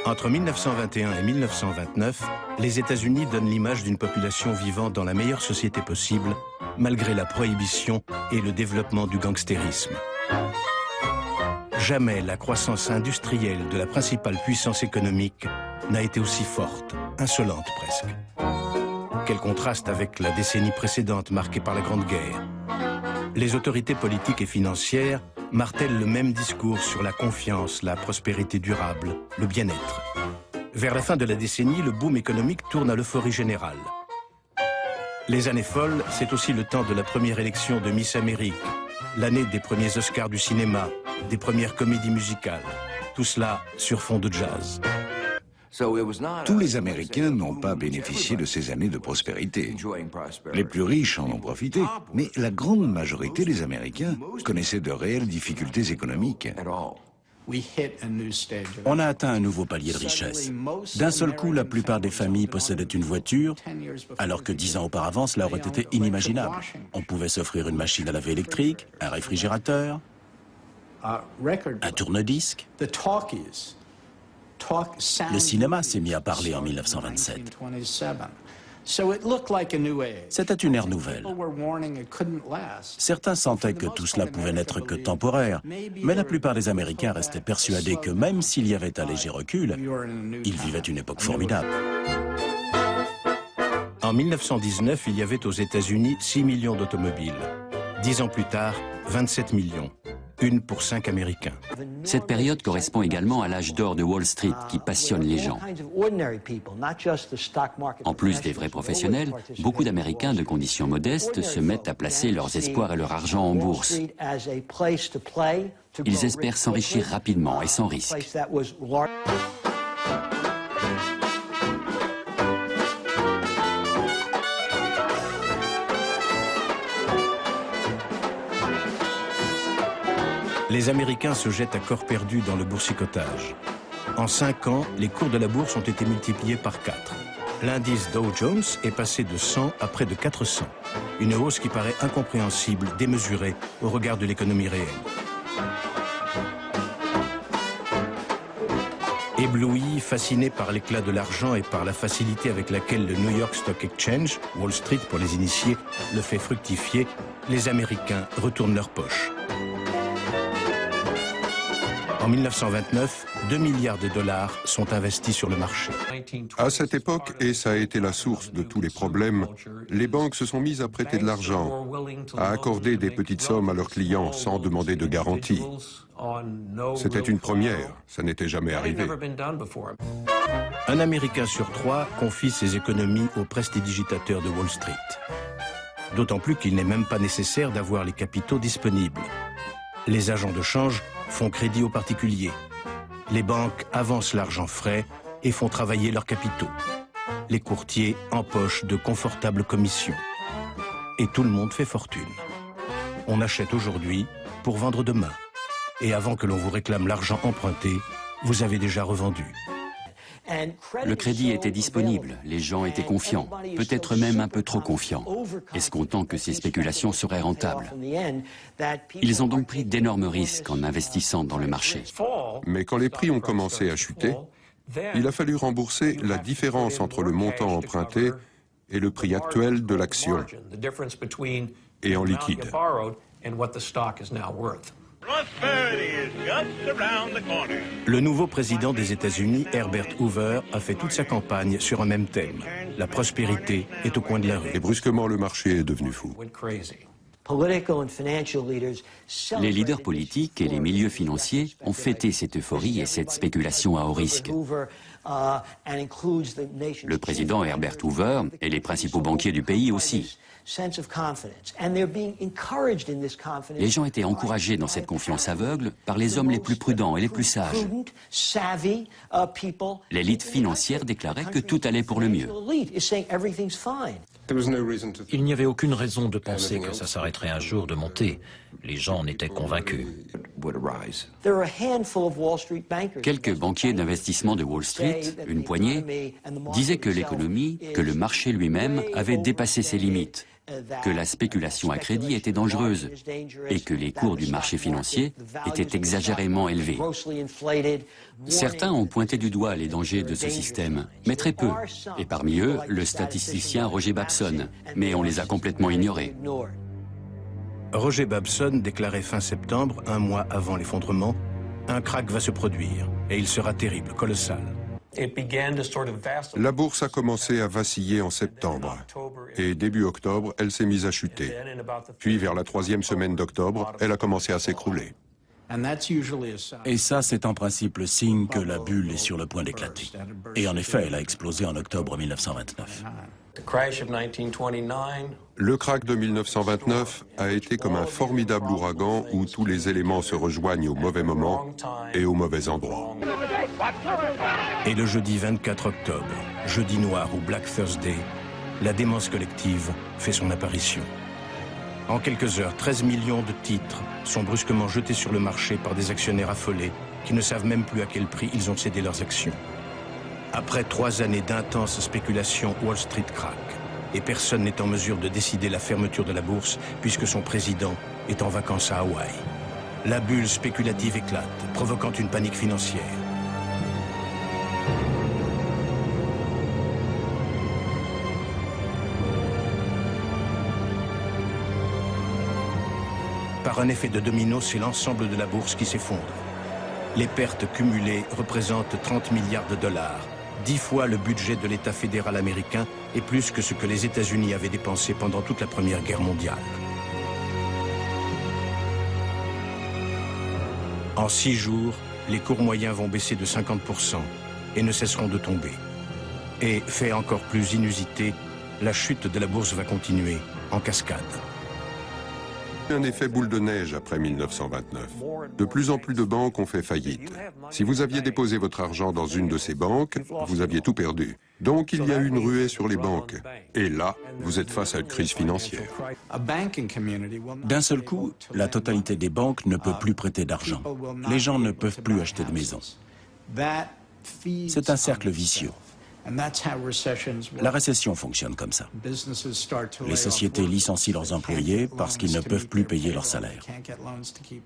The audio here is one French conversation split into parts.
Entre 1921 et 1929, les États-Unis donnent l'image d'une population vivant dans la meilleure société possible, malgré la prohibition et le développement du gangstérisme. Jamais la croissance industrielle de la principale puissance économique n'a été aussi forte, insolente presque. Quel contraste avec la décennie précédente marquée par la Grande Guerre. Les autorités politiques et financières martèlent le même discours sur la confiance, la prospérité durable, le bien-être. Vers la fin de la décennie, le boom économique tourne à l'euphorie générale. Les années folles, c'est aussi le temps de la première élection de Miss Amérique, l'année des premiers Oscars du cinéma, des premières comédies musicales. Tout cela sur fond de jazz. Tous les Américains n'ont pas bénéficié de ces années de prospérité. Les plus riches en ont profité, mais la grande majorité des Américains connaissaient de réelles difficultés économiques. On a atteint un nouveau palier de richesse. D'un seul coup, la plupart des familles possédaient une voiture, alors que 10 ans auparavant, cela aurait été inimaginable. On pouvait s'offrir une machine à laver électrique, un réfrigérateur, un tourne-disque. Le cinéma s'est mis à parler en 1927. C'était une ère nouvelle. Certains sentaient que tout cela pouvait n'être que temporaire, mais la plupart des Américains restaient persuadés que même s'il y avait un léger recul, ils vivaient une époque formidable. En 1919, il y avait aux États-Unis 6 millions d'automobiles. 10 ans plus tard, 27 millions. Une pour 5 Américains. Cette période correspond également à l'âge d'or de Wall Street qui passionne les gens. En plus des vrais professionnels, beaucoup d'Américains de conditions modestes se mettent à placer leurs espoirs et leur argent en bourse. Ils espèrent s'enrichir rapidement et sans risque. Les Américains se jettent à corps perdu dans le boursicotage. En 5 ans, les cours de la bourse ont été multipliés par 4. L'indice Dow Jones est passé de 100 à près de 400. Une hausse qui paraît incompréhensible, démesurée au regard de l'économie réelle. Ébloui, fasciné par l'éclat de l'argent et par la facilité avec laquelle le New York Stock Exchange, Wall Street pour les initiés, le fait fructifier, les Américains retournent leur poche. En 1929, 2 milliards de dollars sont investis sur le marché. À cette époque, et ça a été la source de tous les problèmes, les banques se sont mises à prêter de l'argent, à accorder des petites sommes à leurs clients sans demander de garantie. C'était une première, ça n'était jamais arrivé. Un Américain sur 3 confie ses économies aux prestidigitateurs de Wall Street. D'autant plus qu'il n'est même pas nécessaire d'avoir les capitaux disponibles. Les agents de change font crédit aux particuliers. Les banques avancent l'argent frais et font travailler leurs capitaux. Les courtiers empochent de confortables commissions. Et tout le monde fait fortune. On achète aujourd'hui pour vendre demain. Et avant que l'on vous réclame l'argent emprunté, vous avez déjà revendu. Le crédit était disponible, les gens étaient confiants, peut-être même un peu trop confiants, escomptant que ces spéculations seraient rentables. Ils ont donc pris d'énormes risques en investissant dans le marché. Mais quand les prix ont commencé à chuter, il a fallu rembourser la différence entre le montant emprunté et le prix actuel de l'action, et en liquide. Le nouveau président des États-Unis, Herbert Hoover, a fait toute sa campagne sur un même thème. La prospérité est au coin de la rue. Et brusquement, le marché est devenu fou. Les leaders politiques et les milieux financiers ont fêté cette euphorie et cette spéculation à haut risque. Le président Herbert Hoover et les principaux banquiers du pays aussi. Les gens étaient encouragés dans cette confiance aveugle par les hommes les plus prudents et les plus sages. L'élite financière déclarait que tout allait pour le mieux. Il n'y avait aucune raison de penser que ça s'arrêterait un jour de monter. Les gens en étaient convaincus. Quelques banquiers d'investissement de Wall Street, une poignée, disaient que l'économie, que le marché lui-même avait dépassé ses limites que la spéculation à crédit était dangereuse et que les cours du marché financier étaient exagérément élevés. Certains ont pointé du doigt les dangers de ce système, mais très peu, et parmi eux, le statisticien Roger Babson, mais on les a complètement ignorés. Roger Babson déclarait fin septembre, un mois avant l'effondrement, « Un krach va se produire, et il sera terrible, colossal ». La bourse a commencé à vaciller en septembre et début octobre, elle s'est mise à chuter. Puis vers la 3e semaine d'octobre, elle a commencé à s'écrouler. Et ça, c'est en principe le signe que la bulle est sur le point d'éclater. Et en effet, elle a explosé en octobre 1929. Le krach de 1929 a été comme un formidable ouragan où tous les éléments se rejoignent au mauvais moment et au mauvais endroit. Et le jeudi 24 octobre, jeudi noir ou Black Thursday, la démence collective fait son apparition. En quelques heures, 13 millions de titres sont brusquement jetés sur le marché par des actionnaires affolés qui ne savent même plus à quel prix ils ont cédé leurs actions. Après 3 années d'intenses spéculations, Wall Street craque. Et personne n'est en mesure de décider la fermeture de la bourse puisque son président est en vacances à Hawaï. La bulle spéculative éclate, provoquant une panique financière. Par un effet de domino, c'est l'ensemble de la bourse qui s'effondre. Les pertes cumulées représentent 30 milliards de dollars, 10 fois le budget de l'État fédéral américain et plus que ce que les États-Unis avaient dépensé pendant toute la Première Guerre mondiale. En 6 jours, les cours moyens vont baisser de 50% et ne cesseront de tomber. Et, fait encore plus inusité, la chute de la bourse va continuer en cascade. Un effet boule de neige après 1929. De plus en plus de banques ont fait faillite. Si vous aviez déposé votre argent dans une de ces banques, vous aviez tout perdu. Donc il y a eu une ruée sur les banques. Et là, vous êtes face à une crise financière. D'un seul coup, la totalité des banques ne peut plus prêter d'argent. Les gens ne peuvent plus acheter de maisons. C'est un cercle vicieux. La récession fonctionne comme ça. Les sociétés licencient leurs employés parce qu'ils ne peuvent plus payer leurs salaires.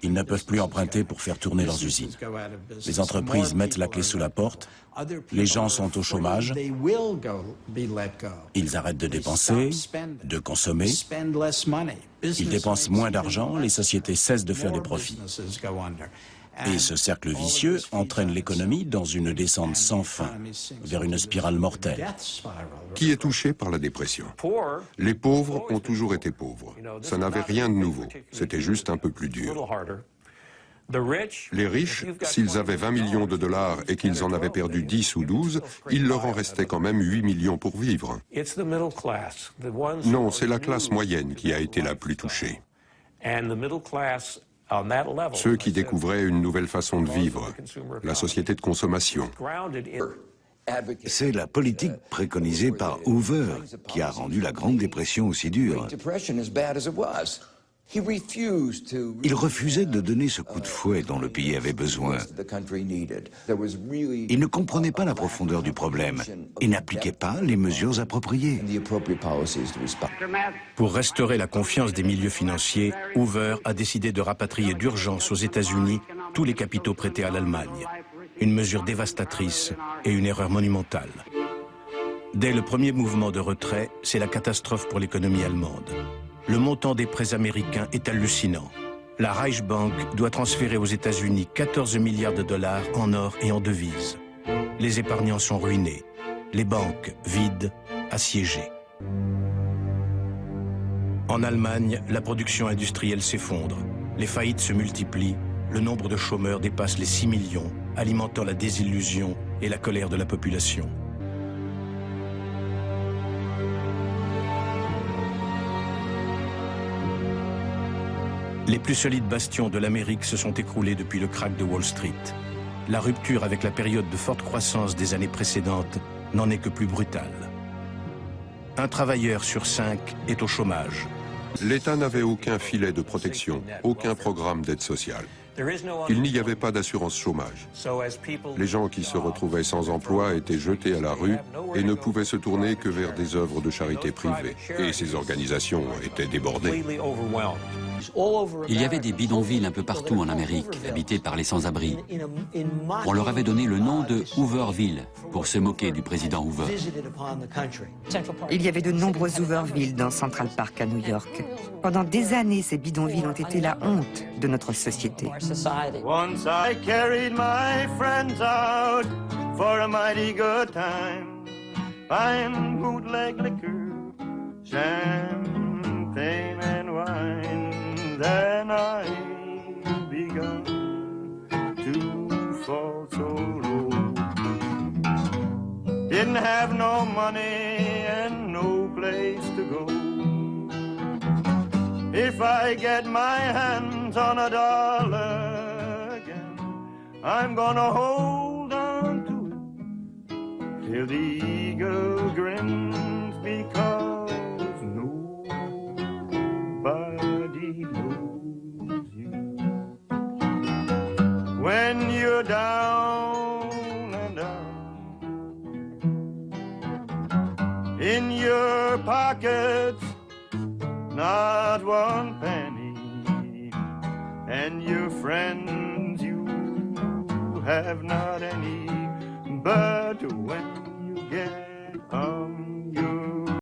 Ils ne peuvent plus emprunter pour faire tourner leurs usines. Les entreprises mettent la clé sous la porte. Les gens sont au chômage. Ils arrêtent de dépenser, de consommer. Ils dépensent moins d'argent. Les sociétés cessent de faire des profits. Et ce cercle vicieux entraîne l'économie dans une descente sans fin, vers une spirale mortelle. Qui est touché par la dépression? Les pauvres ont toujours été pauvres. Ça n'avait rien de nouveau. C'était juste un peu plus dur. Les riches, s'ils avaient 20 millions de dollars et qu'ils en avaient perdu 10 ou 12, il leur en restait quand même 8 millions pour vivre. Non, c'est la classe moyenne qui a été la plus touchée. Ceux qui découvraient une nouvelle façon de vivre, la société de consommation. C'est la politique préconisée par Hoover qui a rendu la Grande Dépression aussi dure. Il refusait de donner ce coup de fouet dont le pays avait besoin. Il ne comprenait pas la profondeur du problème et n'appliquait pas les mesures appropriées. Pour restaurer la confiance des milieux financiers, Hoover a décidé de rapatrier d'urgence aux États-Unis tous les capitaux prêtés à l'Allemagne. Une mesure dévastatrice et une erreur monumentale. Dès le premier mouvement de retrait, c'est la catastrophe pour l'économie allemande. Le montant des prêts américains est hallucinant. La Reichsbank doit transférer aux États-Unis 14 milliards de dollars en or et en devises. Les épargnants sont ruinés. Les banques, vides, assiégées. En Allemagne, la production industrielle s'effondre. Les faillites se multiplient. Le nombre de chômeurs dépasse les 6 millions, alimentant la désillusion et la colère de la population. Les plus solides bastions de l'Amérique se sont écroulés depuis le krach de Wall Street. La rupture avec la période de forte croissance des années précédentes n'en est que plus brutale. Un travailleur sur 5 est au chômage. L'État n'avait aucun filet de protection, aucun programme d'aide sociale. Il n'y avait pas d'assurance chômage. Les gens qui se retrouvaient sans emploi étaient jetés à la rue et ne pouvaient se tourner que vers des œuvres de charité privées. Et ces organisations étaient débordées. Il y avait des bidonvilles un peu partout en Amérique, habités par les sans-abri. On leur avait donné le nom de Hooverville, pour se moquer du président Hoover. Il y avait de nombreux Hooverville dans Central Park à New York. Pendant des années, ces bidonvilles ont été la honte de notre société. Once I carried my friends out for a mighty good time. Fine bootleg liquor, champagne and wine. Then I begun to fall so low. Didn't have no money and no place to go. If I get my hands on a dollar again, I'm gonna hold on to it till the eagle grins, because nobody knows you when you're down and out. In your pockets, not one penny, and your friends you have not any, but